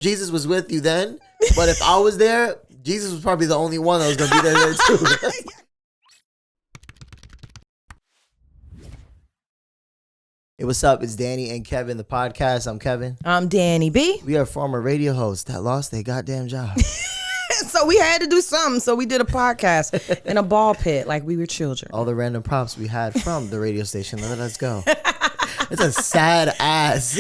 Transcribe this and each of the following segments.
Jesus was with you then, but if I was there, Jesus was probably the only one that was going to be there too. Hey, what's up? It's Danie and Kevin, the podcast. I'm Kevin. I'm Danie B. We are former radio hosts that lost their goddamn job. So we had to do something. So we did a podcast in a ball pit like we were children. All the random props we had from the radio station. Let's go. It's a sad ass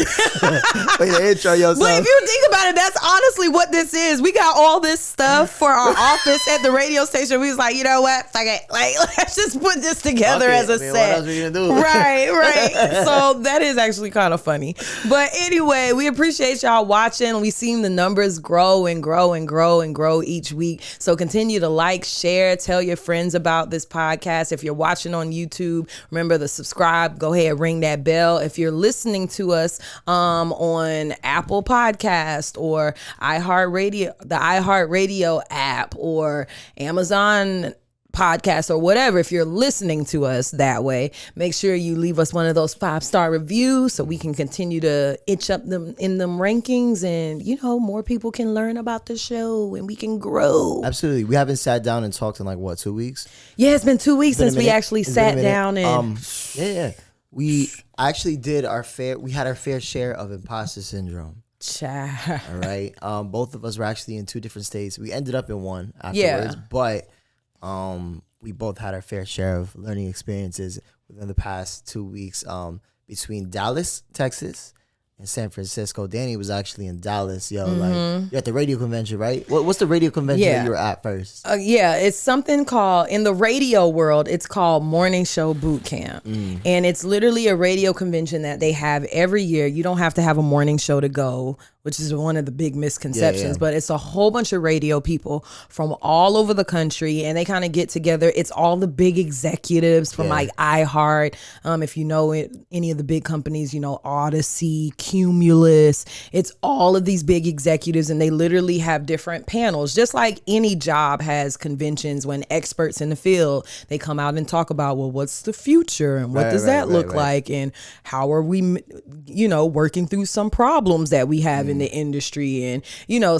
way to intro yourself. But if you think about it, that's honestly what this is. We got all this stuff for our office at the radio station. We was like, you know what? Fuck it. Like, let's just put this together as a set. What else we gonna do? Right. So that is actually kind of funny. But anyway, we appreciate y'all watching. We've seen the numbers grow and grow and grow and grow each week. So continue to like, share, tell your friends about this podcast. If you're watching on YouTube, remember to subscribe. Go ahead, ring that bell. If you're listening to us on Apple Podcast or iHeartRadio, the iHeartRadio app or Amazon Podcast or whatever, if you're listening to us that way, make sure you leave us one of those 5-star reviews so we can continue to inch up them in them rankings, and more people can learn about the show and we can grow. Absolutely. We haven't sat down and talked in 2 weweeks? Yeah, it's been 2 weeks since we actually sat down and we actually did we had our fair share of imposter syndrome. Child. All right. Both of us were actually in 2 different states. We ended up in one afterwards, but we both had our fair share of learning experiences within the past 2 weeks between Dallas, Texas, and San Francisco. Danie was actually in Dallas, you're at the radio convention, right? What's the radio convention that you were at first? It's something called, in the radio world, it's called Morning Show Boot Camp. And it's literally a radio convention that they have every year. You don't have to have a morning show to go, which is one of the big misconceptions, but it's a whole bunch of radio people from all over the country, and they kind of get together. It's all the big executives from like iHeart. If you know it, any of the big companies, Odyssey, Cumulus, it's all of these big executives, and they literally have different panels. Just like any job has conventions when experts in the field, they come out and talk about, well, what's the future and what does that look like, and how are we, working through some problems that we have in the industry, and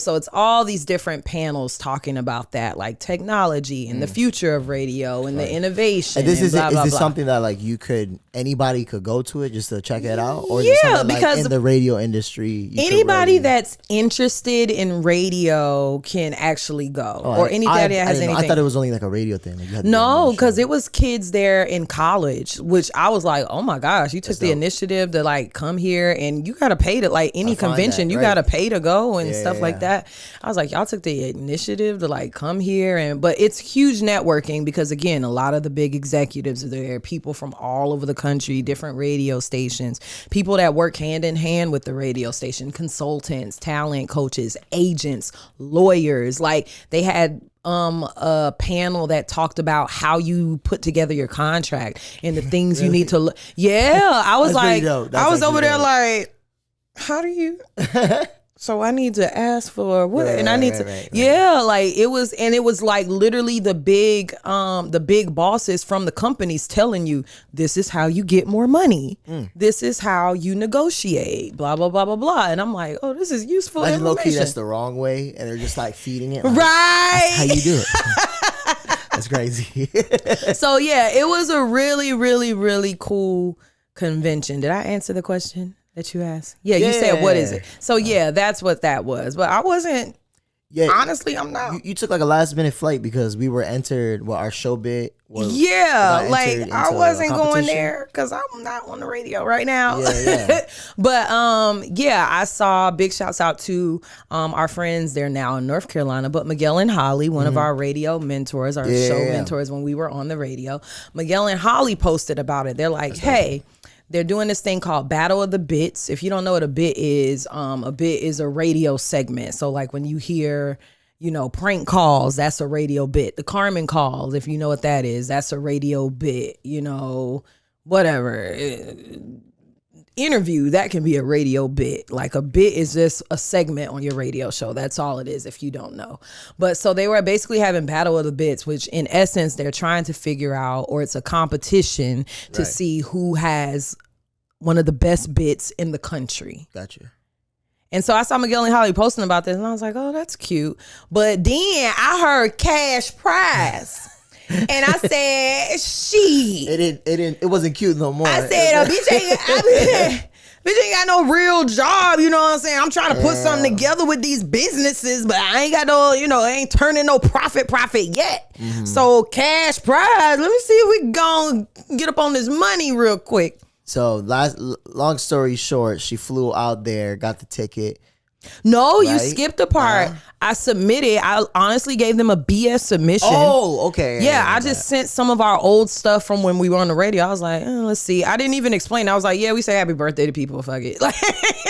so it's all these different panels talking about that, like technology and the future of radio and the innovation. And is blah, blah, this blah. something that anybody could go to it just to check it out, or because in the radio industry, anybody that's interested in radio can actually go, or anybody that has anything. I thought it was only like a radio thing. No, because it was kids there in college, which I was like, oh my gosh, you took the initiative to come here, and you got to pay to any convention. You got to pay to go and stuff like that. I was like, y'all took the initiative to come here, but it's huge networking because, again, a lot of the big executives are there, people from all over the country, different radio stations, people that work hand in hand with the radio station, consultants, talent coaches, agents, lawyers. They had a panel that talked about how you put together your contract and the things you need to look. I was like, I was over there like, how do you? So I need to ask for what, and I need to, it was like literally the big bosses from the companies telling you, this is how you get more money. This is how you negotiate, blah, blah, blah, blah, blah. And I'm like, oh, this is useful information. Low-key, that's the wrong way, and they're just feeding it. Right. That's how you do it. That's crazy. So it was a really, really, really cool convention. Did I answer the question that you asked? You said, what is it? So that's what that was. But I wasn't, honestly, I'm not. You took a last minute flight because we were entered, our show bit was. I wasn't going there because I'm not on the radio right now. But I saw, big shouts out to our friends. They're now in North Carolina, but Miguel and Holly, one of our radio mentors, our show mentors when we were on the radio, Miguel and Holly posted about it. They're like, hey, they're doing this thing called Battle of the Bits. If you don't know what a bit is a radio segment. So when you hear, prank calls, that's a radio bit. The Carmen calls, if you know what that is, that's a radio bit. Whatever. Interview, that can be a radio bit. A bit is just a segment on your radio show. That's all it is if you don't know. But so they were basically having Battle of the Bits, which in essence they're trying to figure out, or it's a competition to see who has one of the best bits in the country. Gotcha. And so I saw Miguel and Holly posting about this, and I was like, oh, that's cute. But then I heard cash prize. And I said, it wasn't cute no more. I said, bitch ain't got no real job, you know what I'm saying? I'm trying to put something together with these businesses, but I ain't got no, I ain't turning no profit yet. Mm-hmm. So cash prize, let me see if we can go get up on this money real quick. So long story short, she flew out there, got the ticket. No, right? You skipped the part. I submitted. I honestly gave them a BS submission. Oh, okay. Yeah, I just sent some of our old stuff from when we were on the radio. I was like, let's see. I didn't even explain. I was like, yeah, we say happy birthday to people. Fuck it. Like,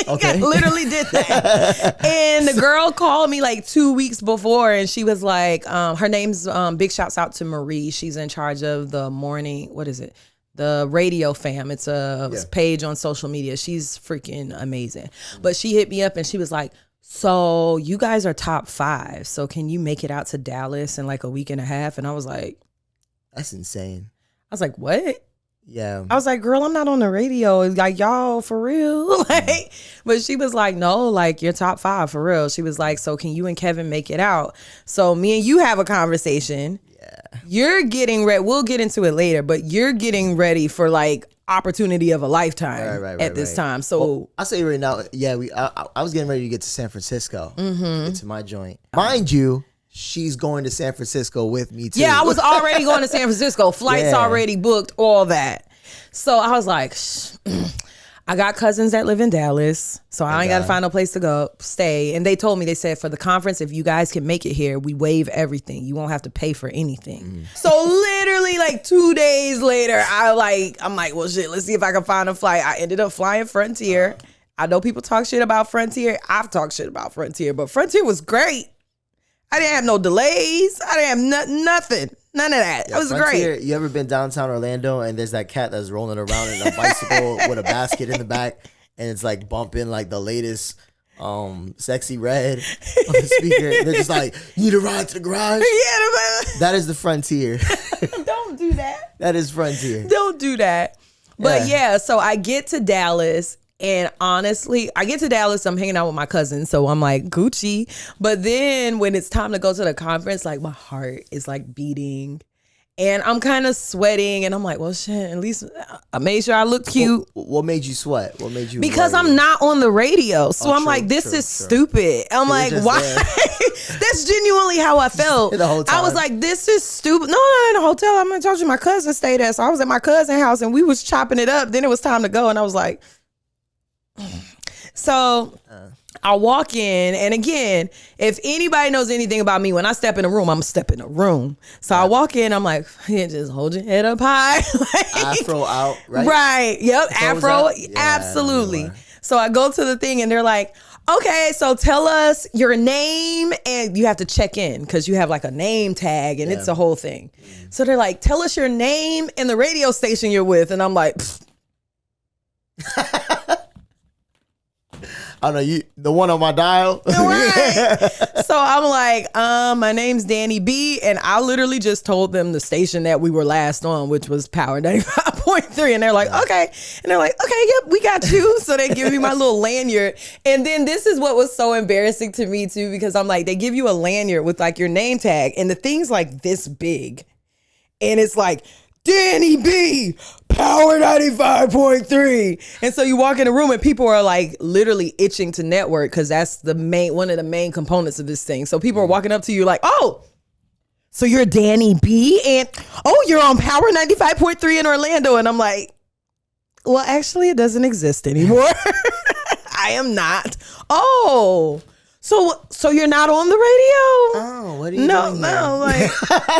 okay. I literally did that. And the girl called me like 2 weeks before, and she was like, her name's big shouts out to Marie. She's in charge of the morning. What is it? The Radio Fam. It's a page on social media. She's freaking amazing. But she hit me up and she was like, so you guys are top 5. So can you make it out to Dallas in like a week and a half? And I was like, that's insane. I was like, what? Yeah. I was like, girl, I'm not on the radio. Like, y'all for real? Like, but she was like, no, like you're top 5 for real. She was like, so can you and Kevin make it out? So me and you have a conversation. You're getting ready. We'll get into it later, but you're getting ready for like opportunity of a lifetime at this time. So well, I'll say right now, I was getting ready to get to San Francisco, get to my joint. Mind you, she's going to San Francisco with me too. Yeah, I was already going to San Francisco. Flights already booked, all that. So I was like, I got cousins that live in Dallas, so I ain't got to find a place to go stay. And they told me, they said, for the conference, if you guys can make it here, we waive everything. You won't have to pay for anything. So literally like 2 days later, I'm like, well, shit, let's see if I can find a flight. I ended up flying Frontier. I know people talk shit about Frontier. I've talked shit about Frontier, but Frontier was great. I didn't have no delays. I didn't have nothing. None of that. It was Frontier, great. You ever been downtown Orlando and there's that cat that's rolling around in a bicycle with a basket in the back and it's like bumping like the latest Sexy Red on the speaker. They're just like, you need a ride to the garage? Yeah. That is the Frontier. Don't do that. That is Frontier. Don't do that. But yeah, so I get to Dallas. And honestly, I get to Dallas, I'm hanging out with my cousins, so I'm like Gucci. But then when it's time to go to the conference, like my heart is like beating and I'm kind of sweating and I'm like, well, shit, at least I made sure I look cute. What made you sweat? What made you Because worry? I'm not on the radio. So I'm like, this is stupid. I'm like, why? That's genuinely how I felt. The whole time. I was like, this is stupid. No, in a hotel. I'm going to tell you my cousin stayed there. So I was at my cousin's house and we was chopping it up. Then it was time to go and I was like, so I walk in, and again, if anybody knows anything about me, when I step in a room, I'm gonna step in a room. So I walk in, I'm like, just hold your head up high. Like, afro out, right? Right. Yep. Afro. Yeah, absolutely. So I go to the thing, and they're like, okay, so tell us your name, and you have to check in because you have like a name tag, and it's a whole thing. So they're like, tell us your name and the radio station you're with, and I'm like, I don't know, you the one on my dial. Right. So I'm like, my name's Danie B, and I literally just told them the station that we were last on, which was Power 95.3. And they're like, okay. And they're like, okay, yep, we got you. So they give me my little lanyard. And then this is what was so embarrassing to me too, because I'm like, they give you a lanyard with like your name tag, and the thing's like this big. And it's like, Danie B, Power 95.3. And so you walk in the room and people are like literally itching to network because that's one of the main components of this thing. So people are walking up to you like, oh, so you're Danie B, and oh, you're on Power 95.3 in Orlando. And I'm like, well, actually it doesn't exist anymore. I am not. Oh, so you're not on the radio? Oh, what are you doing No, like,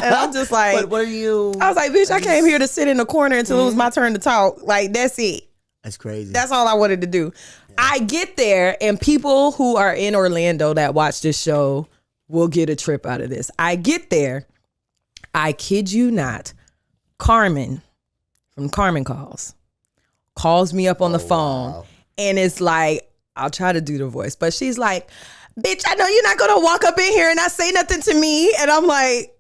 and I'm just like, what are you? I was like, bitch, I came here to sit in the corner until it was my turn to talk. Like, that's it. That's crazy. That's all I wanted to do. Yeah. I get there, and people who are in Orlando that watch this show will get a trip out of this. I get there, I kid you not, Carmen from Carmen calls me up on the phone, and it's like, I'll try to do the voice, but she's like, bitch, I know you're not going to walk up in here and not say nothing to me. And I'm like,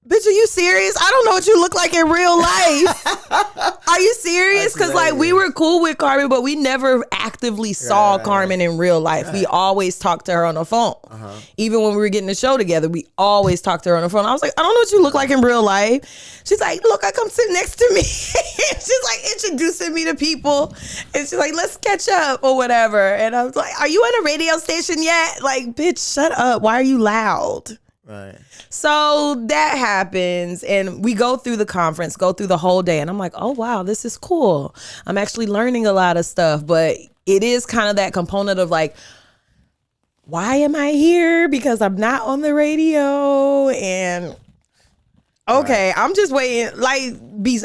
bitch, are you serious? I don't know what you look like in real life. Are you serious? Because like we were cool with Carmen, but we never actively saw Carmen in real life. We always talked to her on the phone. Even when we were getting the show together, we always talked to her on the phone. I was like, I don't know what you look like in real life. She's like, look, I come sit next to me. She's like introducing me to people. And she's like, let's catch up or whatever. And I was like, are you on a radio station yet? Like, bitch, shut up. Why are you loud? Right. So that happens, and we go through the conference, go through the whole day, and I'm like, oh wow, this is cool. I'm actually learning a lot of stuff, but it is kind of that component of like, why am I here? Because I'm not on the radio, and okay, I'm just waiting. Like,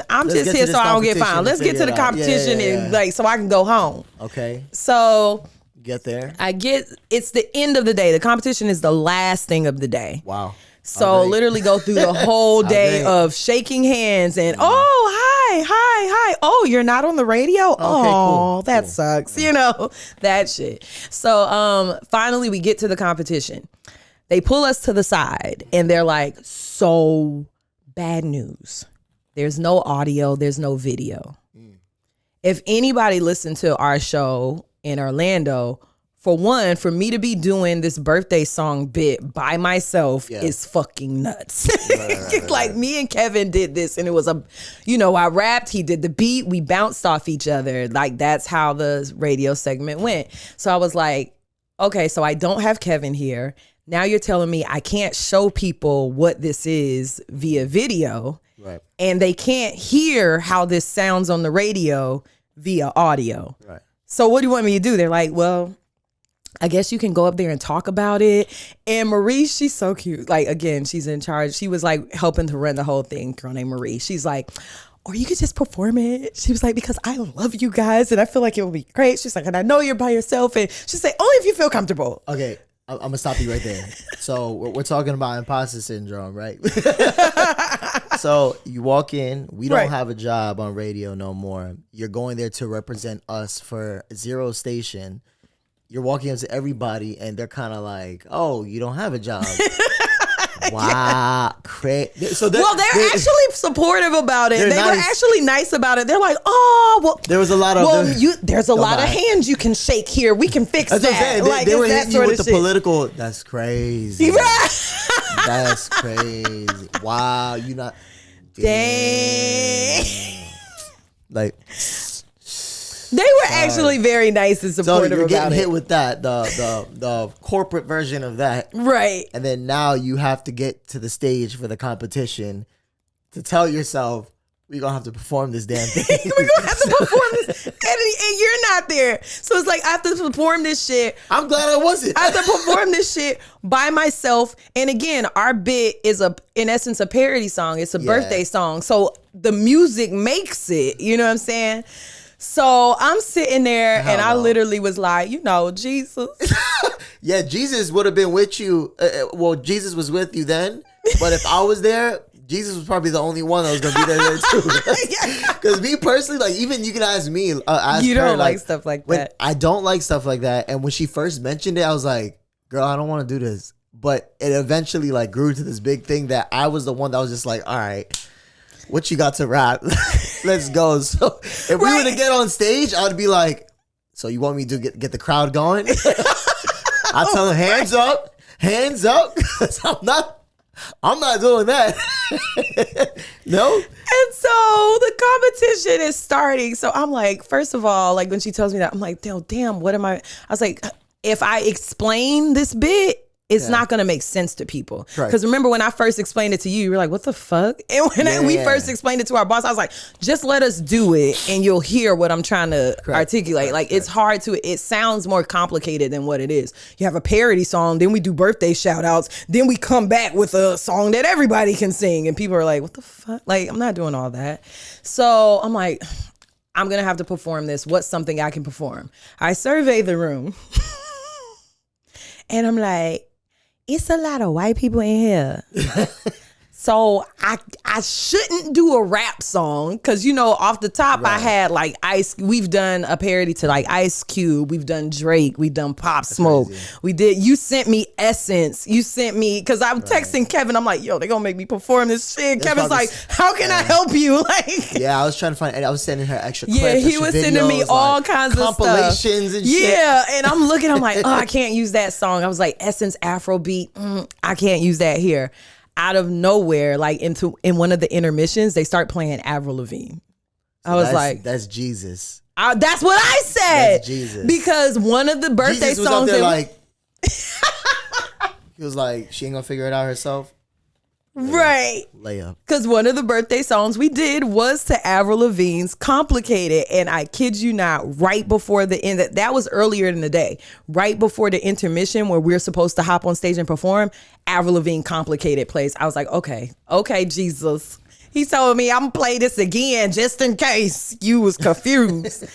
I'm just here so I don't get fined. Let's get to the competition and like so I can go home. Okay. So. Get there. It's the end of the day. The competition is the last thing of the day. Wow. So literally go through the whole day of shaking hands and hi. Oh, you're not on the radio? Cool. That sucks. You know, that shit. So finally we get to the competition. They pull us to the side and they're like, so bad news. There's no audio, there's no video. If anybody listened to our show in Orlando, for one, for me to be doing this birthday song bit by myself is fucking nuts. Like me and Kevin did this and it was I rapped, he did the beat, we bounced off each other. Like that's how the radio segment went. So I was like, okay, so I don't have Kevin here. Now you're telling me I can't show people what this is via video. Right. And they can't hear how this sounds on the radio via audio. Right. So what do you want me to do? They're like, well, I guess you can go up there and talk about it. And Marie, she's so cute. Like, again, she's in charge. She was like helping to run the whole thing, girl named Marie. She's like, or you could just perform it. She was like, because I love you guys and I feel like it will be great. She's like, and I know you're by yourself. And she's like, only if you feel comfortable. Okay. I'm going to stop you right there. So we're talking about imposter syndrome, right? So you walk in, we don't have a job on radio no more. You're going there to represent us for Zero Station. You're walking up to everybody and they're kind of like, oh, you don't have a job. Wow. So they're actually supportive about it. They were actually nice about it. They're like, oh, well. There was a lot of. There's a lot of hands you can shake here. We can fix that. They were hitting you with the political. That's crazy. That's crazy. Wow. You not. Dang. Like. They were actually very nice and supportive about it. So you're getting hit with that, the corporate version of that. Right. And then now you have to get to the stage for the competition to tell yourself, we're going to have to perform this damn thing. We're going to have to perform this. And you're not there. So it's like, I have to perform this shit. I'm glad I wasn't. I have to perform this shit by myself. And again, our bit is, in essence, a parody song. It's a birthday song. So the music makes it. You know what I'm saying? So I'm sitting there and I literally was like, Jesus. Yeah, Jesus would have been with you. Well, Jesus was with you then. But if I was there, Jesus was probably the only one that was going to be there too. Because me personally, like, even you can ask me. Ask you don't her, like stuff like that. I don't like stuff like that. And when she first mentioned it, I was like, girl, I don't want to do this. But it eventually like grew to this big thing that I was the one that was just like, all right. What you got to rap? Let's go. So if we were to get on stage, I'd be like, so you want me to get the crowd going? I'll tell them hands up. I'm not doing that. No. And so the competition is starting. So I'm like, first of all, like when she tells me that, I'm like, damn, what am I? I was like, if I explain this bit, it's not going to make sense to people. Because remember when I first explained it to you were like, what the fuck? And when we first explained it to our boss, I was like, just let us do it and you'll hear what I'm trying to articulate. It's hard it sounds more complicated than what it is. You have a parody song, then we do birthday shout outs, then we come back with a song that everybody can sing. And people are like, what the fuck? Like, I'm not doing all that. So I'm like, I'm going to have to perform this. What's something I can perform? I survey the room and I'm like, it's a lot of white people in here. So I shouldn't do a rap song because, you know, off the top, I had like we've done a parody to like Ice Cube. We've done Drake. We've done Pop Smoke. You sent me Essence. You sent me, because I'm texting Kevin. I'm like, yo, they're going to make me perform this shit. Kevin's like, how can I help you? Like, yeah, I was trying to find, I was sending her extra clips. Yeah, he was sending me all kinds of compilations and shit. Yeah, and I'm looking, I'm like, oh, I can't use that song. I was like, Essence Afrobeat. I can't use that here. Out of nowhere, like in one of the intermissions, they start playing Avril Lavigne. I was like, that's Jesus. That's what I said. That's Jesus. Because one of the birthday Jesus was songs up there like, he was like, she ain't gonna figure it out herself. Right. Layup. Because one of the birthday songs we did was to Avril Lavigne's Complicated. And I kid you not, right before the end, that was earlier in the day, right before the intermission where we're supposed to hop on stage and perform, Avril Lavigne Complicated plays. I was like, okay, Jesus. He told me I'm gonna play this again just in case you was confused.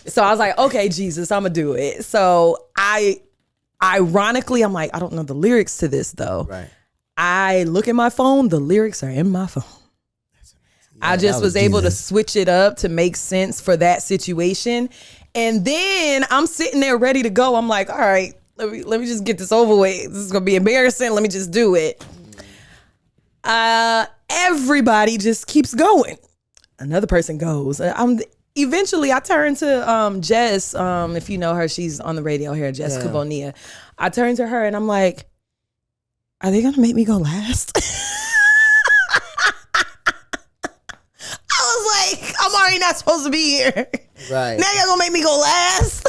So I was like, okay, Jesus, I'm gonna do it. So ironically, I'm like, I don't know the lyrics to this though. Right. I look at my phone, the lyrics are in my phone. I just was able to switch it up to make sense for that situation. And then I'm sitting there ready to go. I'm like, all right, let me just get this over with. This is going to be embarrassing. Let me just do it. Everybody just keeps going. Another person goes. Eventually, I turn to Jess. If you know her, she's on the radio here, Jessica Bonilla. I turn to her and I'm like, are they gonna make me go last? I was like, I'm already not supposed to be here. Right. Now you're gonna make me go last?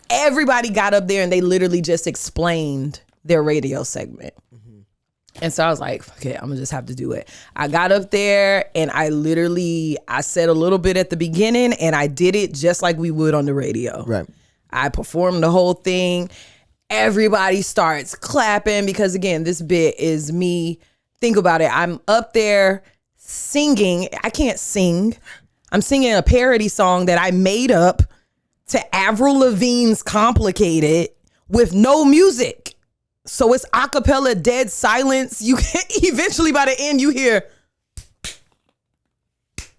Everybody got up there and they literally just explained their radio segment. And so I was like, fuck it, I'm gonna just have to do it. I got up there and I said a little bit at the beginning and I did it just like we would on the radio. Right. I performed the whole thing. Everybody starts clapping because, again, this bit is me. Think about it. I'm up there singing. I can't sing. I'm singing a parody song that I made up to Avril Lavigne's Complicated with no music. So it's a cappella, dead silence. You can eventually, by the end, you hear...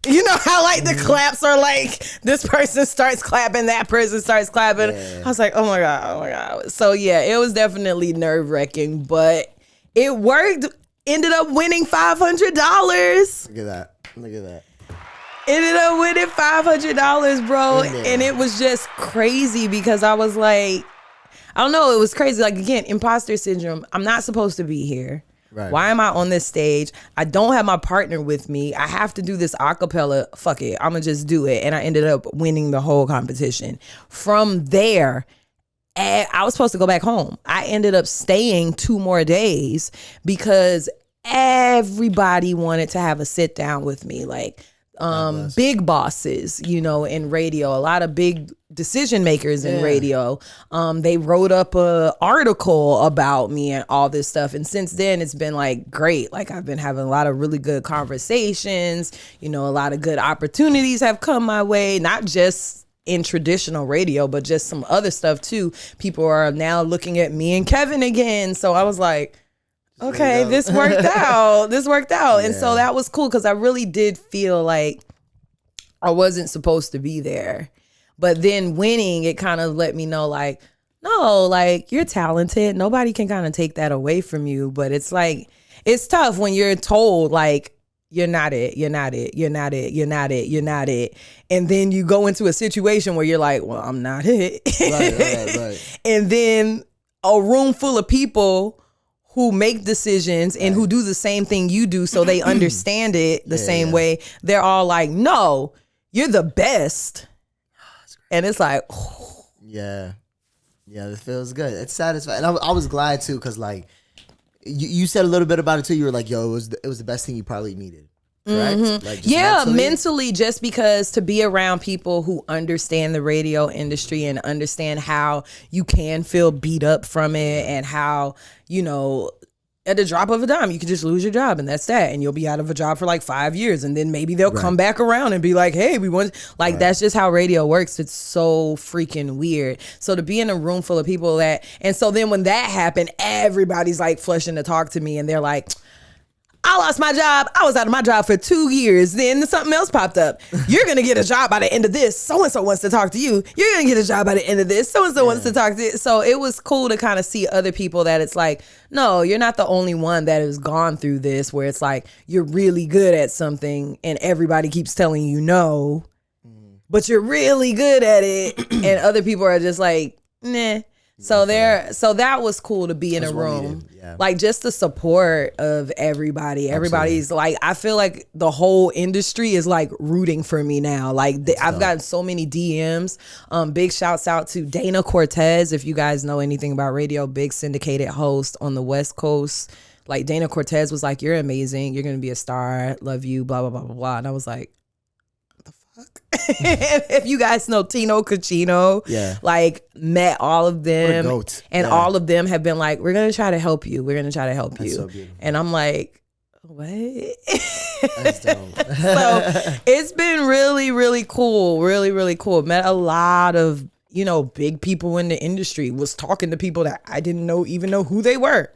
You know how like the claps are like this person starts clapping, that person starts clapping. Yeah. I was like, oh my God. So yeah, it was definitely nerve-wracking, but it worked. Ended up winning $500. Look at that. Ended up winning $500, bro. And it was just crazy because I was like, I don't know, it was crazy. Like, again, imposter syndrome. I'm not supposed to be here. Right. Why am I on this stage? I don't have my partner with me. I have to do this a cappella. Fuck it. I'm going to just do it. And I ended up winning the whole competition. From there, I was supposed to go back home. I ended up staying 2 more days because everybody wanted to have a sit down with me. Like, big bosses, you know, in radio, a lot of big decision makers in radio. They wrote up a article about me and all this stuff. And since then it's been like great. Like I've been having a lot of really good conversations, you know, a lot of good opportunities have come my way, not just in traditional radio, but just some other stuff too. People are now looking at me and Kevin again. So I was like, okay, this worked out. Yeah. And so that was cool because I really did feel like I wasn't supposed to be there. But then winning, it kind of let me know like, no, like you're talented. Nobody can kind of take that away from you. But it's like, it's tough when you're told like, you're not it. And then you go into a situation where you're like, well, I'm not it. Right. And then a room full of people who make decisions and who do the same thing you do so they understand it the same way. They're all like, no, you're the best. And it's like, oh. Yeah, it feels good. It's satisfying. And I was glad too, because like you said a little bit about it too. You were like, yo, it was the best thing you probably needed. Correct? Mm-hmm. Like mentally, just because to be around people who understand the radio industry and understand how you can feel beat up from it and how, you know, at the drop of a dime, you can just lose your job and that's that. And you'll be out of a job for like 5 years. And then maybe they'll come back around and be like, hey, we want, like, that's just how radio works. It's so freaking weird. So to be in a room full of people and so then when that happened, everybody's like flushing to talk to me and they're like, I lost my job. I was out of my job for 2 years. Then something else popped up. You're going to get a job by the end of this. So-and-so wants to talk to you. You're going to get a job by the end of this. So-and-so wants to talk to you. So it was cool to kind of see other people that it's like, no, you're not the only one that has gone through this, where it's like you're really good at something and everybody keeps telling you no, but you're really good at it. And other people are just like, nah. So that was cool to be in a room, like just the support of everybody. Everybody's like, I feel like the whole industry is like rooting for me now. Like I've gotten so many DMs. Big shouts out to Dana Cortez. If you guys know anything about radio, big syndicated host on the West Coast. Like Dana Cortez was like, you're amazing. You're going to be a star. Love you, blah, blah, blah, blah, blah. And I was like, if you guys know Tino Cucino, like met all of them, and all of them have been like, we're gonna try to help you. We're gonna try to help you. So and I'm like, what? That's dope. So it's been really, really cool. Really, really cool. Met a lot of, big people in the industry. Was talking to people that I didn't even know who they were.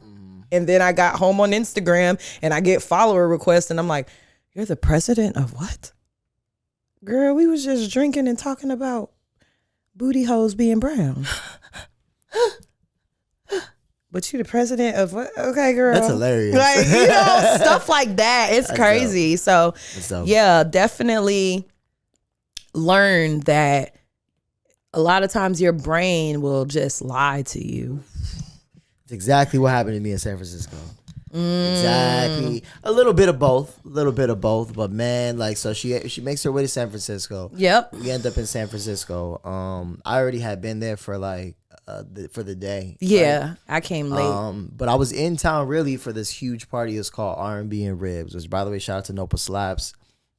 And then I got home on Instagram and I get follower requests and I'm like, you're the president of what? Girl, we was just drinking and talking about booty holes being brown. But you the president of what? Okay, girl. That's hilarious. Like, stuff like that. It's crazy. Dope. So, yeah, definitely learn that a lot of times your brain will just lie to you. It's exactly what happened to me in San Francisco. Exactly. A little bit of both. But man, like, so she makes her way to San Francisco. Yep. We end up in San Francisco. I already had been there for like for the day. Yeah, right? I came late. But I was in town really for this huge party. It's called R&B and Ribs, which, by the way, shout out to Nopa Slaps.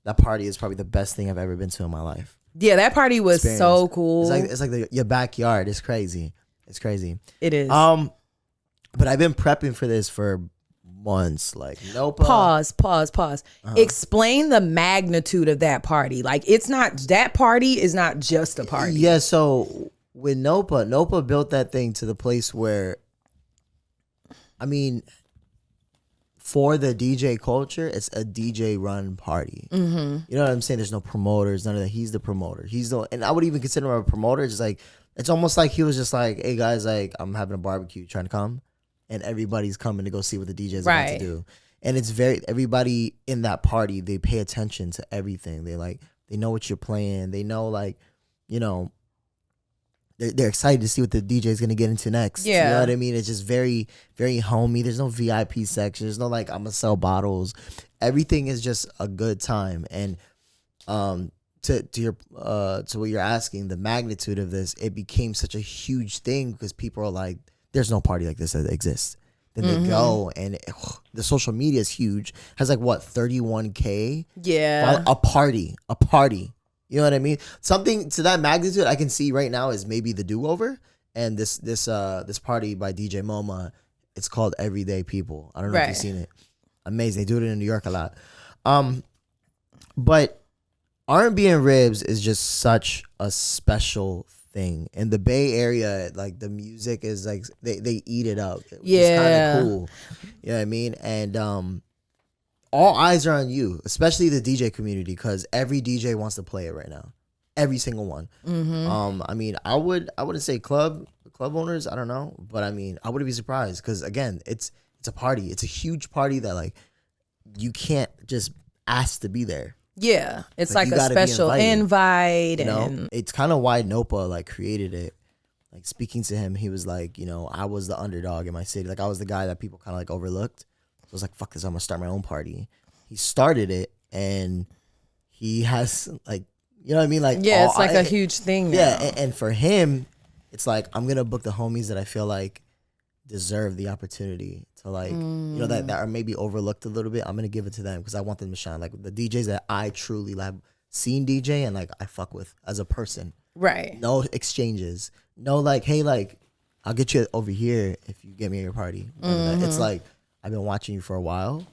That party is probably the best thing I've ever been to in my life. Yeah, that party was so cool. It's like your backyard. It's crazy. It is. But I've been prepping for this for months. Like, Nopa. Pause. Explain the magnitude of that party. Like, that party is not just a party. Yeah, so with Nopa built that thing to the place where, I mean, for the DJ culture, it's a DJ run party. Mm-hmm. You know what I'm saying? There's no promoters, none of that. He's the promoter. And I would even consider him a promoter. It's like, it's almost like he was just like, hey guys, like, I'm having a barbecue, trying to come. And everybody's coming to go see what the DJ is about to do. And it's everybody in that party, they pay attention to everything. They know what you're playing. They know, like, they're excited to see what the DJ is going to get into next. Yeah. You know what I mean? It's just very, very homey. There's no VIP section. There's no, like, I'm going to sell bottles. Everything is just a good time. And to what you're asking, the magnitude of this, it became such a huge thing because people are like, there's no party like this that exists. Then they go and the social media is huge. Has like what, 31K? Yeah. A party. You know what I mean? Something to that magnitude I can see right now is maybe the Do-Over and this party by DJ MoMA. It's called Everyday People. I don't know if you've seen it. Amazing. They do it in New York a lot. But R&B and Ribs is just such a special thing. In the Bay Area, like, the music is like they eat it up. It's kind of cool. You know what I mean? And all eyes are on you, especially the DJ community, because every DJ wants to play it right now. Every single one. Mm-hmm. I mean, I wouldn't say club owners, I don't know, but I mean, I wouldn't be surprised because, again, it's a party. It's a huge party that, like, you can't just ask to be there. Yeah, it's like a special invite. And it's kind of why Nopa, like, created it. Like, speaking to him, he was like, I was the underdog in my city. Like, I was the guy that people kind of like overlooked. So I was like, fuck this, I'm gonna start my own party. He started it, and he has, like, you know what I mean? Like, yeah, it's like a huge thing now. Yeah, and for him, it's like, I'm gonna book the homies that I feel like deserve the opportunity to, like, that are maybe overlooked a little bit. I'm gonna give it to them because I want them to shine. Like, the DJs that I truly have seen DJ and, like, I fuck with as a person. Right. No exchanges. No, like, hey, like, I'll get you over here if you get me at your party. It's like, I've been watching you for a while.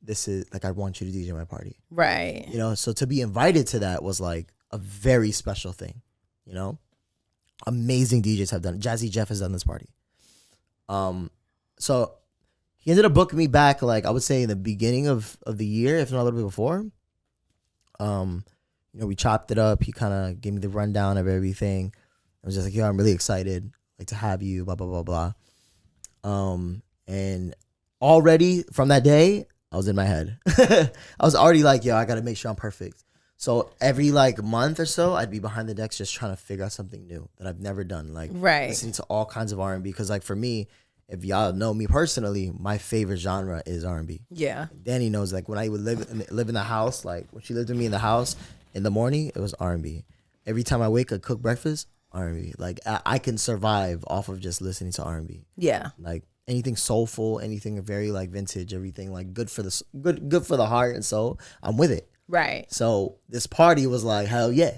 This is, like, I want you to DJ my party. Right. So to be invited to that was, like, a very special thing. Amazing DJs have done it. Jazzy Jeff has done this party. So he ended up booking me back, like, I would say in the beginning of the year, if not a little bit before. We chopped it up. He kind of gave me the rundown of everything. I was just like, yo, I'm really excited, like, to have you, blah, blah, blah, blah. And already from that day, I was in my head. I was already like, yo, I got to make sure I'm perfect. So every, like, month or so, I'd be behind the decks just trying to figure out something new that I've never done. Like, listening to all kinds of R&B. Because, like, for me, if y'all know me personally, my favorite genre is R&B. Yeah. Danie knows, like, when I would live in the house, like, when she lived with me in the house, in the morning, it was R&B. Every time I wake up, cook breakfast, R&B. Like, I can survive off of just listening to R&B. Yeah. Like, anything soulful, anything very, like, vintage, everything, like, good for the heart and soul, I'm with it. Right. So this party was like, hell yeah.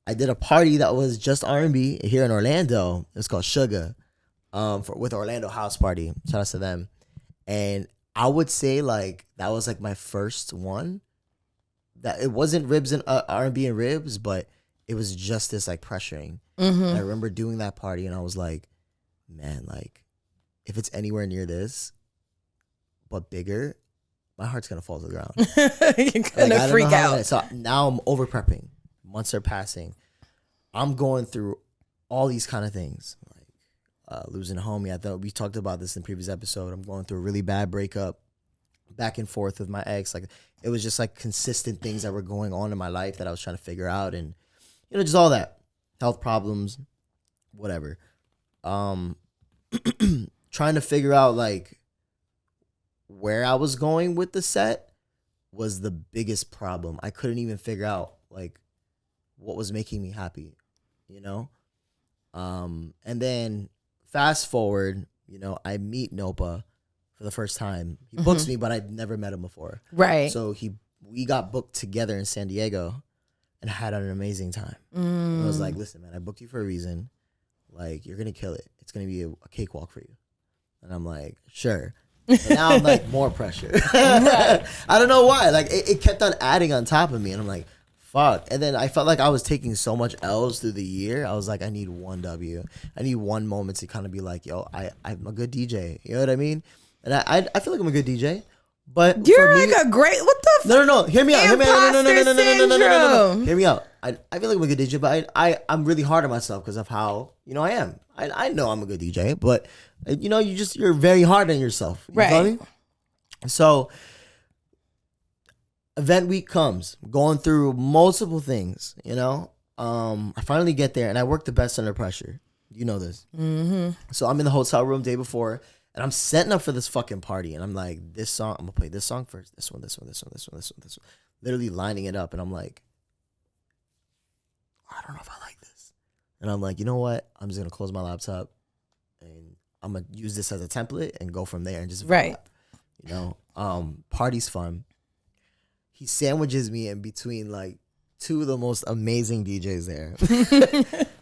I did a party that was just R&B here in Orlando. It was called Sugar, with Orlando House Party. Shout out to them. And I would say, like, that was, like, my first one. That it wasn't ribs and R&B and ribs, but it was just this, like, pressuring. Mm-hmm. I remember doing that party, and I was like, man, like, if it's anywhere near this, but bigger, my heart's gonna fall to the ground. You're gonna freak out. So now I'm over prepping. Months are passing. I'm going through all these kind of things, like losing a homie. I thought we talked about this in the previous episode. I'm going through a really bad breakup, back and forth with my ex. Like, it was just, like, consistent things that were going on in my life that I was trying to figure out, and just all that, health problems, whatever. Trying to figure out, like, where I was going with the set was the biggest problem. I couldn't even figure out, like, what was making me happy, And then fast forward, I meet Nopa for the first time. He books me, but I'd never met him before. Right. So we got booked together in San Diego and had an amazing time. And I was like, listen, man, I booked you for a reason. Like, you're going to kill it. It's going to be a cakewalk for you. And I'm like, sure. But now I'm like, more pressure. I don't know why. Like, it kept on adding on top of me. And I'm like, fuck. And then I felt like I was taking so much L's through the year. I was like, I need one W. I need one moment to kind of be like, yo, I'm a good DJ. You know what I mean? And I feel like I'm a good DJ. But you're like a great, what the fuck? No. Hear me out. No. Hear me out. I feel like I'm a good DJ, but I'm really hard on myself because of how, I am. I know I'm a good DJ, but you're very hard on yourself. You feel me? So event week comes, going through multiple things, I finally get there and I work the best under pressure. You know this. Mm-hmm. So I'm in the hotel room day before and I'm setting up for this fucking party. And I'm like, this song, I'm gonna play this song first. This one. Literally lining it up. And I'm like, I don't know if I like this. And I'm like, you know what? I'm just gonna close my laptop and I'm gonna use this as a template and go from there and just vibe. Party's fun. He sandwiches me in between like two of the most amazing DJs there.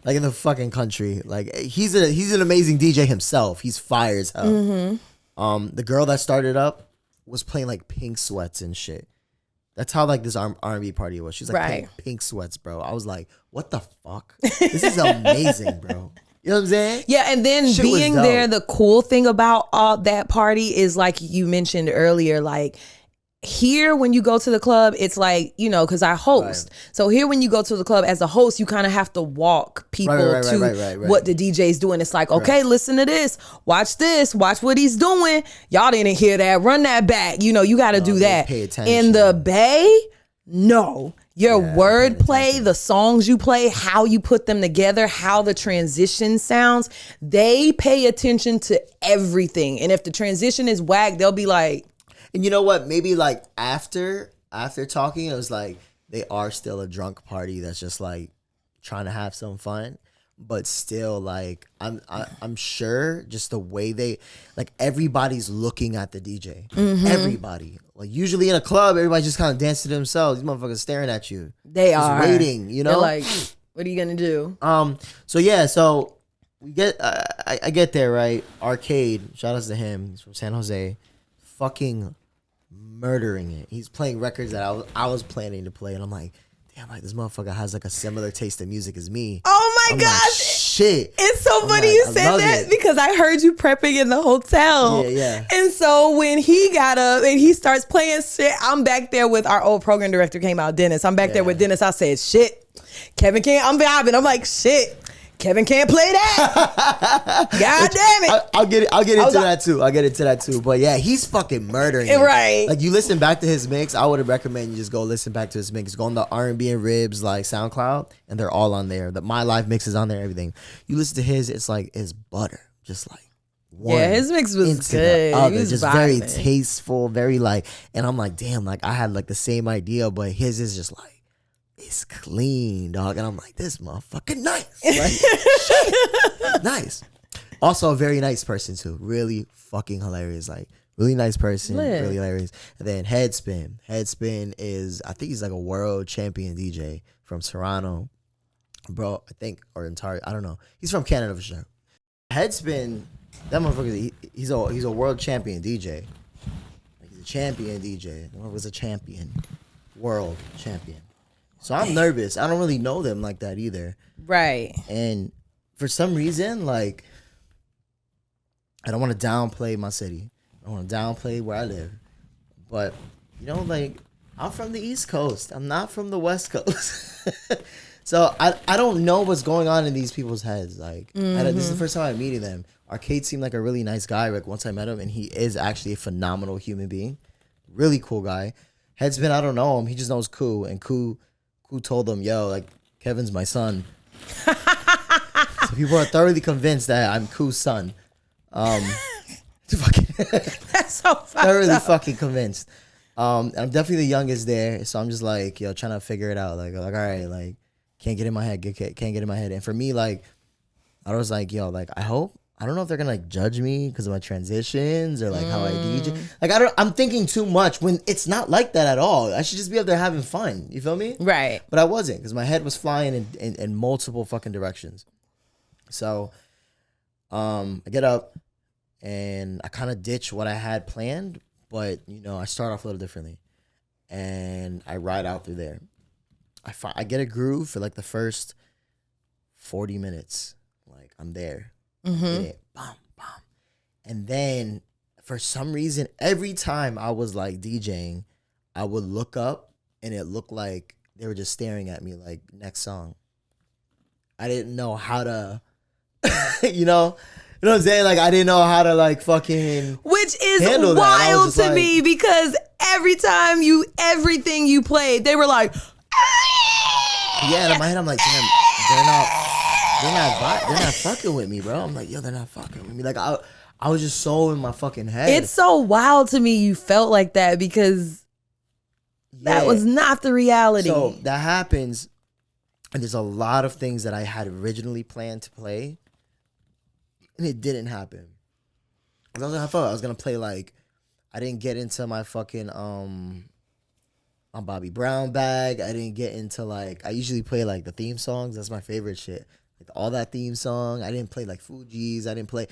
Like in the fucking country. Like he's an amazing DJ himself. He's fire as hell. Mm-hmm. The girl that started up was playing like Pink Sweats and shit. That's how like this R&B party was. She's like playing Pink Sweats, bro. I was like, what the fuck? This is amazing, bro. You know what I'm saying? Yeah, and then shit being there, the cool thing about that party is like you mentioned earlier, like here when you go to the club, it's like, because I host. Right. So here when you go to the club as a host, you kind of have to walk people to what the DJ's doing. It's like, okay, listen to this, watch what he's doing. Y'all didn't hear that, run that back. You got to do that. Pay attention. In the Bay, no. Your wordplay, the songs you play, how you put them together, how the transition sounds, they pay attention to everything. And if the transition is whack, they'll be like, and you know what? Maybe like after talking, it was like they are still a drunk party that's just like trying to have some fun, but still like I'm sure just the way they like everybody's looking at the DJ. Mm-hmm. Everybody. Like usually in a club, everybody just kind of dancing to themselves. These motherfuckers staring at you. They just are waiting. They're like, what are you gonna do? So we get I get there, right? Arcade. Shout outs to him. He's from San Jose. Fucking murdering it. He's playing records that I was planning to play, and I'm like, damn, like this motherfucker has like a similar taste of music as me. Oh my gosh! shit. It's so funny you said that because I heard you prepping in the hotel. Yeah. And so when he got up and he starts playing shit, I'm back there with our old program director came out, Dennis. I'm back there with Dennis. I said, shit, Kevin can't, I'm vibing. I'm like, shit, Kevin can't play that. God damn it. I'll get into that too. I'll get into that too. But yeah, he's fucking murdering it. Right. Like, you listen back to his mix, I would recommend you just go listen back to his mix. Go on the R&B and Ribs like SoundCloud, and they're all on there. The My Life mix is on there, everything. You listen to his, it's like it's butter. Just like his mix was good. He was just very tasteful, very like, and I'm like, damn, like I had like the same idea, but his is just like, it's clean, dog. And I'm like, this motherfucking nice. Like, nice. Also a very nice person too. Really fucking hilarious. Like, really nice person. Really hilarious. And then Headspin. Headspin is, I think he's like a world champion DJ from Toronto. Bro, I think, or Ontario. I don't know. He's from Canada for sure. Headspin, that motherfucker, he's a world champion DJ. Like, he's a champion DJ. That was a champion. World champion. So I'm nervous. I don't really know them like that either. Right. And for some reason, like, I don't want to downplay my city. I don't want to downplay where I live. But, you know, like, I'm from the East Coast. I'm not from the West Coast. So I don't know what's going on in these people's heads. Like, this is the first time I'm meeting them. Arcade seemed like a really nice guy, like, once I met him, and he is actually a phenomenal human being. Really cool guy. Headspin, I don't know him. He just knows Koo, and Koo told him, yo, like, Kevin's my son. So people are thoroughly convinced that I'm Koo's son. That's so thoroughly fucking convinced. I'm definitely the youngest there, so I'm just like, yo, trying to figure it out. Like all right, like, can't get in my head, can't get in my head. And for me, like, I was like, yo, like, I don't know if they're gonna like judge me because of my transitions or like how I DJ. Like, I'm thinking too much when it's not like that at all. I should just be up there having fun. You feel me? Right. But I wasn't, because my head was flying in multiple fucking directions. So, I get up and I kind of ditch what I had planned, but you know, I start off a little differently, and I ride out through there. I get a groove for like the first 40 minutes. Like, I'm there. It, bam, bam. And then for some reason, every time I was like DJing, I would look up and it looked like they were just staring at me like, next song. I didn't know how to, you know what I'm saying? Like, I didn't know how to like fucking, which is wild to me, because every time everything you played, they were like, yeah, and in my head I'm like, damn, they're not fucking with me, bro. I'm like, yo, they're not fucking with me. Like, I was just so in my fucking head. It's so wild to me you felt like that, because that was not the reality. So that happens, and there's a lot of things that I had originally planned to play, and it didn't happen. I thought I was gonna play, like, I didn't get into my fucking my Bobby Brown bag. I didn't get into, like, I usually play like the theme songs. That's my favorite shit. Like, all that theme song. I didn't play like Fugees. I didn't play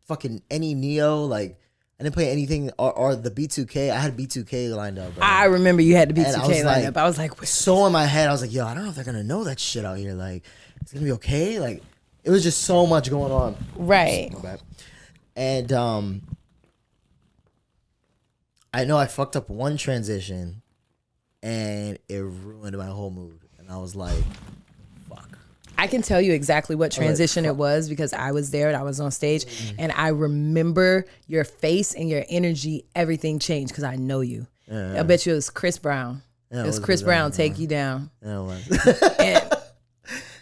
fucking any Neo. Like, I didn't play anything or the B2K. I had B2K lined up, bro. I remember you had the B2K lined up. I was like, so in my head, I was like, yo, I don't know if they're gonna know that shit out here. Like, it's gonna be okay. Like, it was just so much going on. Right. And I know I fucked up one transition, and it ruined my whole mood. And I was like, fuck. I can tell you exactly what transition it was, because I was there and I was on stage, and I remember your face and your energy. Everything changed because I know you. I bet you it was Chris Brown. Yeah, it was Chris Brown, Take You Down. Yeah, it was.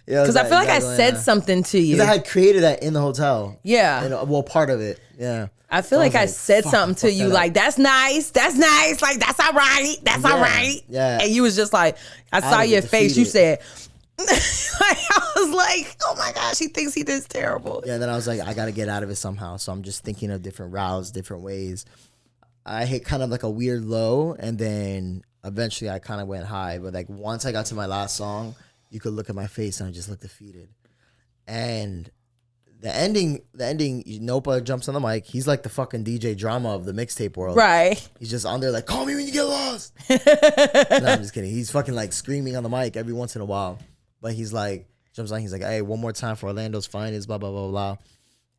Because I feel like I said something to you. Because I had created that in the hotel. Yeah. And, well, part of it. Yeah. I feel like I said something to you, like, that's nice. That's nice. Like, that's all right. That's all right. Yeah. And you was just like, I saw your face. You said, I was like, oh my gosh, he thinks he did terrible. Yeah, then I was like, I got to get out of it somehow. So I'm just thinking of different routes, different ways. I hit kind of like a weird low, and then eventually I kind of went high. But like, once I got to my last song, you could look at my face and I just looked defeated. And the ending, Nopa jumps on the mic. He's like the fucking DJ drama of the mixtape world. Right. He's just on there like, call me when you get lost. No, I'm just kidding. He's fucking like screaming on the mic every once in a while. But he's like, jumps on. He's like, hey, one more time for Orlando's finest, blah, blah, blah, blah.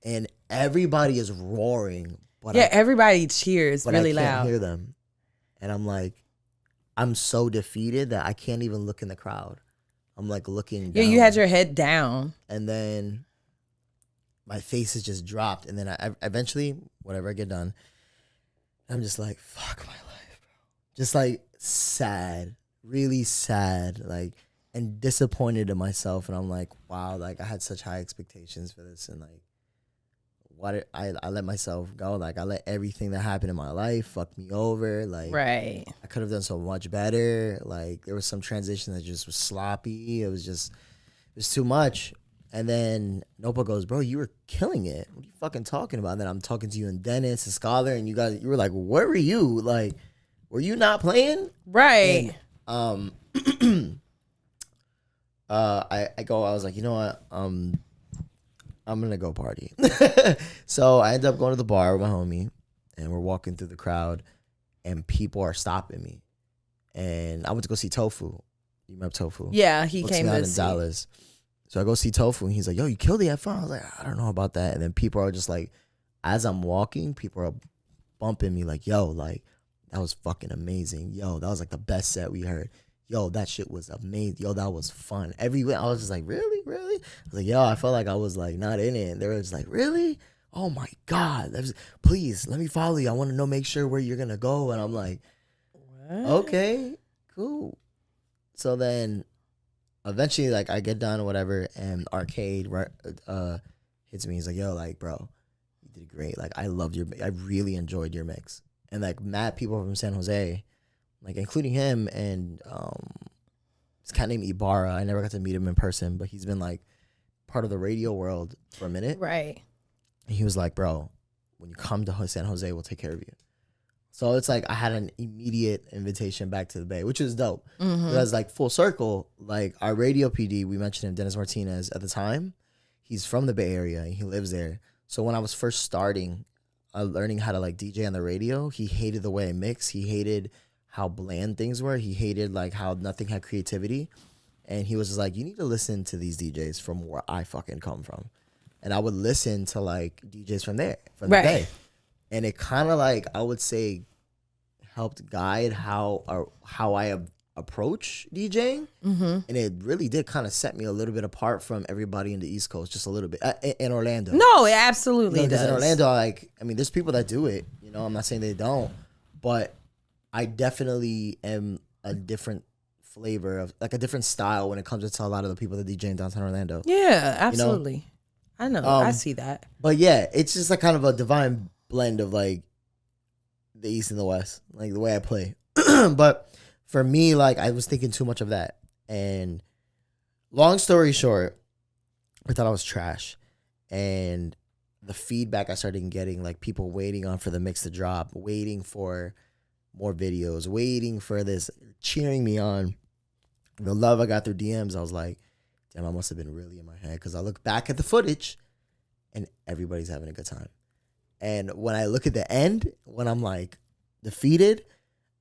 And everybody is roaring. But everybody cheers really loud. I can't hear them. And I'm like, I'm so defeated that I can't even look in the crowd. I'm like looking down. Yeah, you had your head down. And then my face is just dropped. And then I eventually, whenever I get done, I'm just like, fuck my life, bro. Just like sad, really sad, like, and disappointed in myself. And I'm like, wow, like I had such high expectations for this. And like, why did I let myself go? Like I let everything that happened in my life fuck me over. Like right. I could have done so much better. Like there was some transition that just was sloppy. It was too much. And then Nopa goes, bro, you were killing it. What are you fucking talking about? And then I'm talking to you and Dennis and Scholar, and you were like, where were you? Like, were you not playing? Right. And, I was like, you know what? I'm gonna go party. So I ended up going to the bar with my homie, and we're walking through the crowd, and people are stopping me. And I went to go see Tofu. You remember Tofu? Yeah, he came to see. Dallas. So I go see Tofu, and he's like, yo, you killed the F1. I was like, I don't know about that. And then people are just like, as I'm walking, people are bumping me like, yo, like, that was fucking amazing. Yo, that was like the best set we heard. Yo, that shit was amazing. Yo, that was fun. Everywhere, I was just like, really? Really? I was like, yo, I felt like I was like not in it. And they were just like, really? Oh my God. Please, let me follow you. I want to know, make sure where you're going to go. And I'm like, what? Okay, cool. So then eventually, like, I get done or whatever, and Arcade hits me. He's like, yo, like, bro, you did great. Like, I really enjoyed your mix. And like mad people from San Jose, like including him and this cat named Ibarra. I never got to meet him in person, but he's been like part of the radio world for a minute. Right. And he was like, bro, when you come to San Jose, we'll take care of you. So it's like I had an immediate invitation back to the Bay, which is dope. Mm-hmm. Because like full circle, like our radio PD, we mentioned him, Dennis Martinez, at the time. He's from the Bay Area and he lives there. So when I was first starting learning how to like DJ on the radio, he hated the way I mix. He hated how bland things were. He hated like how nothing had creativity. And he was just like, you need to listen to these DJs from where I fucking come from. And I would listen to like DJs from there, from the Bay. And it kind of like, I would say, helped guide how I approach DJing. Mm-hmm. And it really did kind of set me a little bit apart from everybody in the East Coast, just a little bit, in Orlando. No, it absolutely does. In Orlando, like, I mean, there's people that do it, you know, I'm not saying they don't, but I definitely am a different flavor of, like a different style when it comes to a lot of the people that DJ in downtown Orlando. Yeah, absolutely. You know? I know, I see that. But yeah, it's just like kind of a divine blend of like the East and the West, like the way I play. But for me, like I was thinking too much of that. And long story short, I thought I was trash. And the feedback I started getting, like people waiting on for the mix to drop, waiting for more videos, waiting for this, cheering me on. The love I got through DMs, I was like, damn, I must have been really in my head. Because I look back at the footage and everybody's having a good time. And when I look at the end, when I'm like defeated,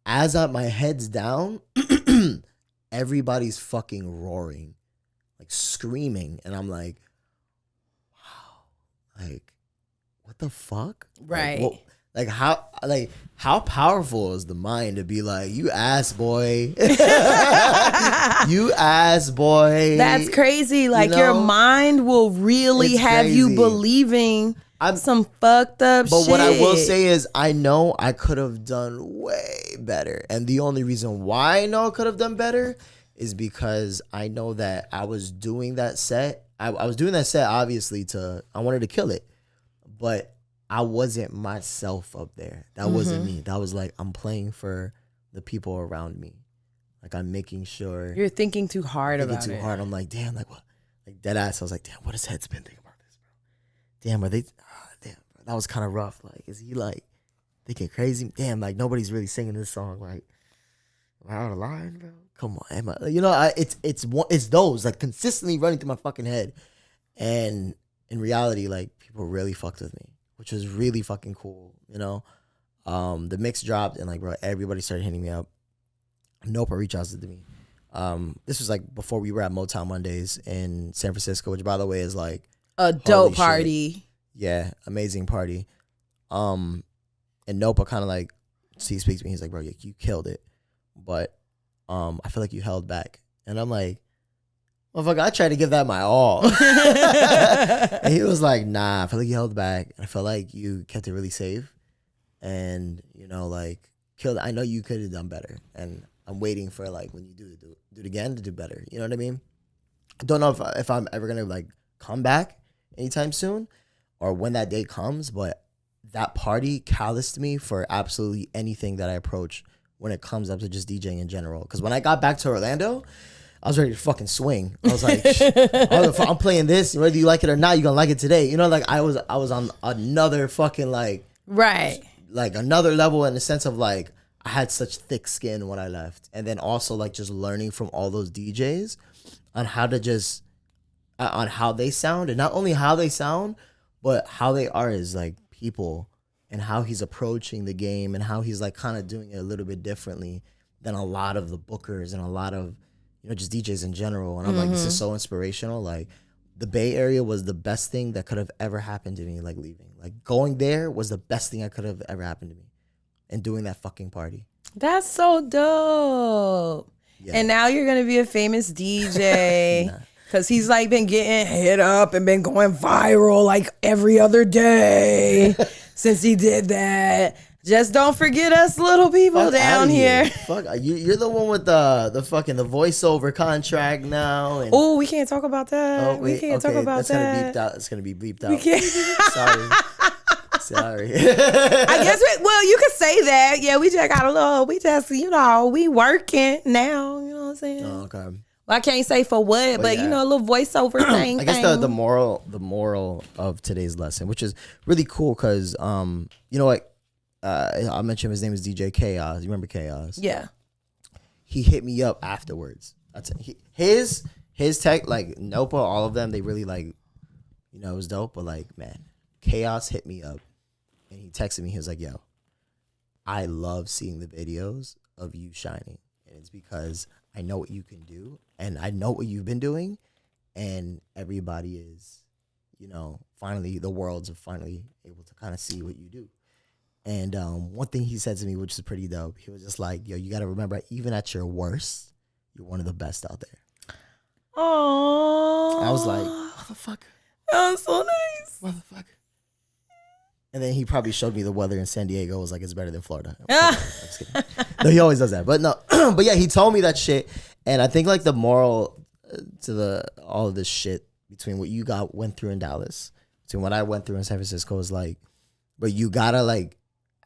as my head's down, everybody's fucking roaring, like screaming. And I'm like, wow, like, what the fuck? Right. Like, how powerful is the mind to be like, you ass boy. You ass boy. That's crazy. Like, you know? Your mind will really have crazy. You believing some fucked up but shit. But what I will say is, I know I could have done way better. And the only reason why I know I could have done better is because I know that I was doing that set. I was doing that set, obviously, I wanted to kill it. But I wasn't myself up there. That wasn't me. That was like, I'm playing for the people around me. Like, I'm making sure. You're thinking too hard about it. Thinking too hard. I'm like, damn, like what? Like, dead ass. I was like, damn, what does Headspin think about this, bro? Damn, are they? Damn, bro, that was kind of rough. Like, is he like thinking crazy? Damn, like nobody's really singing this song. Like, am I out of line, bro? Come on, am I? You know, it's those like consistently running through my fucking head, and in reality, like people really fucked with me, which was really fucking cool, you know? The mix dropped and like, bro, everybody started hitting me up. Nopa reached out to me. This was like before we were at Motown Mondays in San Francisco, which by the way is like a dope party. Shit. Yeah, amazing party. And Nopa kind of like, so he speaks to me. He's like, bro, you killed it, but I feel like you held back. And I'm like, motherfucker, I tried to give that my all. And he was like, nah, I feel like you held back. I felt like you kept it really safe, and like killed. I know you could have done better, and I'm waiting for like when you do it again to do better. You know what I mean? I don't know if I'm ever gonna like come back anytime soon, or when that day comes. But that party calloused me for absolutely anything that I approach when it comes up to just DJing in general. Because when I got back to Orlando, I was ready to fucking swing. I was like, I'm playing this, whether you like it or not, you're gonna like it today. Like I was on another fucking like another level in the sense of like I had such thick skin when I left, and then also like just learning from all those DJs on how to just on how they sound, and not only how they sound, but how they are as like people, and how he's approaching the game, and how he's like kind of doing it a little bit differently than a lot of the bookers and a lot of just DJs in general. And I'm like, this is so inspirational. Like the Bay Area was the best thing that could have ever happened to me. Like leaving, like going there was the best thing that could have ever happened to me, and doing that fucking party. That's so dope. Yeah. And now you're gonna be a famous DJ. Nah. Cause he's like been getting hit up and been going viral like every other day since he did that. Just don't forget us little people down here. Fuck, you're the one with the fucking the voiceover contract now. Oh, we can't talk about that. We can't talk about that. That's gonna be bleeped out. We can't. Sorry. I guess you could say that. Yeah, we just got a little. We just we working now. You know what I'm saying? Oh, okay. Well, I can't say for what, but a little voiceover thing. I guess the moral of today's lesson, which is really cool, because you know what, I mentioned his name is DJ Chaos. You remember Chaos? Yeah. He hit me up afterwards. His tech, like Nopa, all of them, they really like, it was dope. But like, man, Chaos hit me up, and he texted me. He was like, "Yo, I love seeing the videos of you shining, and it's because I know what you can do, and I know what you've been doing, and everybody is, finally, the worlds are finally able to kind of see what you do." And one thing he said to me, which is pretty dope, he was just like, "Yo, you got to remember, even at your worst, you're one of the best out there." Aww. I was like, "Motherfucker." That was so nice. Motherfucker. And then he probably showed me the weather in San Diego. Was like, it's better than Florida. No, he always does that. But no, but yeah, he told me that shit. And I think like the moral to all of this shit between what you went through in Dallas, between what I went through in San Francisco, is like, but you gotta like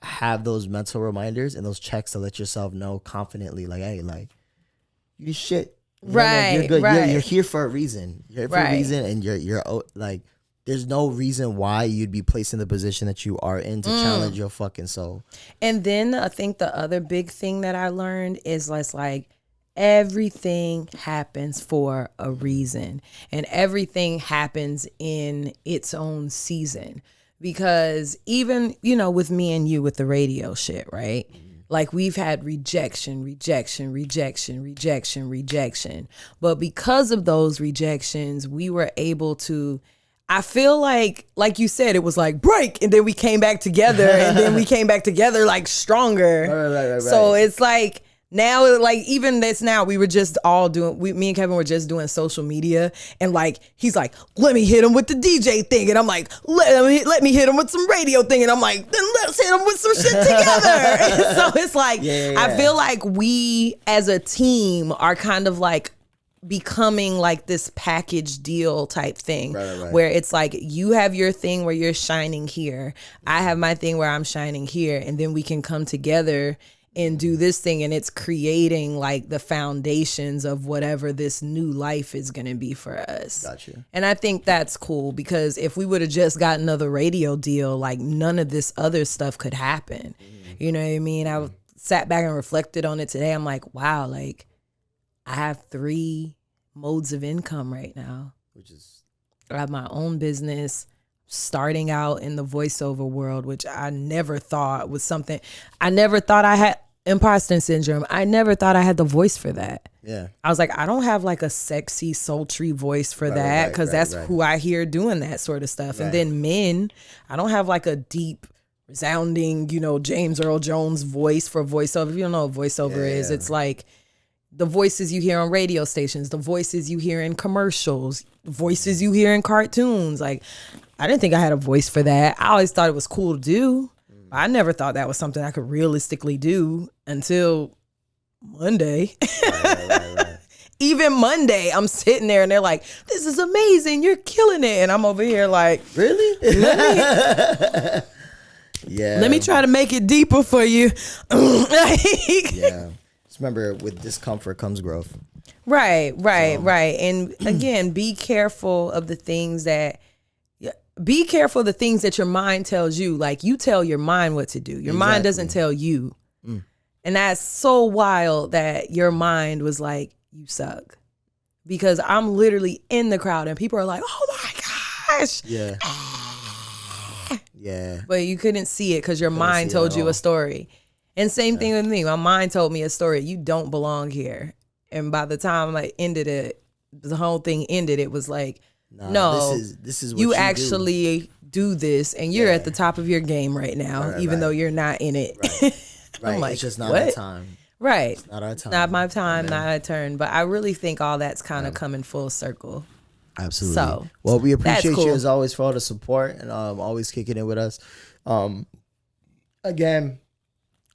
have those mental reminders and those checks to let yourself know confidently, like, hey, like, you shit. Right. You're good. Right. You're here for a reason. You're here for a reason, and you're like, there's no reason why you'd be placed in the position that you are in to challenge your fucking soul. And then I think the other big thing that I learned is like everything happens for a reason, and everything happens in its own season. Because even, with me and you with the radio shit, right? Like we've had rejection. But because of those rejections, we were able to, I feel like you said, it was like break, and then we came back together, and then we came back together like stronger. Right. So it's like now, like even this now, we were just all me and Kevin were just doing social media, and like he's like, let me hit him with the DJ thing, and I'm like, let me hit him with some radio thing, and I'm like, then let's hit him with some shit together. And so it's like, I feel like we as a team are kind of like becoming like this package deal type thing, where it's like you have your thing where you're shining here, I have my thing where I'm shining here, and then we can come together and do this thing, and it's creating like the foundations of whatever this new life is going to be for us. Gotcha. And I think that's cool, because if we would have just got another radio deal, like none of this other stuff could happen. You know what I mean? I sat back and reflected on it today. I'm like, wow, like I have 3 modes of income right now. Which is, I have my own business, starting out in the voiceover world, which I never thought was something. I never thought I Imposter syndrome. I never thought I had the voice for that. Yeah. I was like, I don't have like a sexy, sultry voice for that because that's who I hear doing that sort of stuff. Right. And then men, I don't have like a deep, resounding, James Earl Jones voice for voiceover. If you don't know what voiceover is, it's like the voices you hear on radio stations, the voices you hear in commercials, voices you hear in cartoons. Like, I didn't think I had a voice for that. I always thought it was cool to do. I never thought that was something I could realistically do until Monday. Right. Even Monday, I'm sitting there and they're like, this is amazing. You're killing it. And I'm over here like, really? Let me try to make it deeper for you. Yeah. Just remember, with discomfort comes growth. Right. And again, be careful of the things that your mind tells you. Like, you tell your mind what to do. Your mind doesn't tell you. And that's so wild that your mind was like, you suck. Because I'm literally in the crowd and people are like, oh my gosh. Yeah. Yeah. But you couldn't see it because your mind told you a story. And same thing with me. My mind told me a story. You don't belong here. And by the time I ended it, the whole thing ended, it was like, no, this is what you actually do this, and you're at the top of your game right now, even though you're not in it. Right. I'm like, it's just not our time. Right. It's not our time. Not my time, not our turn. But I really think all that's kind of coming full circle. Absolutely. So, well, we appreciate you as always for all the support and always kicking it with us. Again,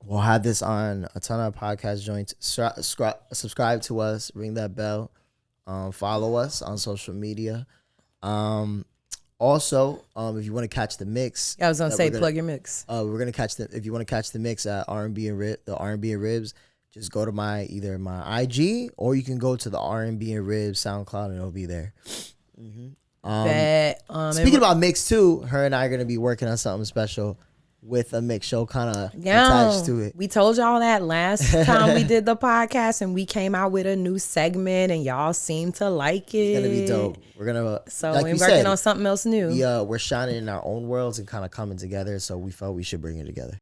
we'll have this on a ton of podcast joints. Subscribe to us, ring that bell, follow us on social media. Also, if you want to catch the mix, I was gonna say plug your mix. We're gonna catch if you want to catch the mix at R&B and the R&B and Ribs, just go to either my IG or you can go to the R&B and Ribs SoundCloud and it'll be there. Speaking about mix too, her and I are gonna be working on something special with a mix show kind of attached to it. We told y'all that last time we did the podcast and we came out with a new segment and y'all seem to like it. It's going to be dope. We're going to, so like we're working on something else new. We're shining in our own worlds and kind of coming together. So we felt we should bring it together.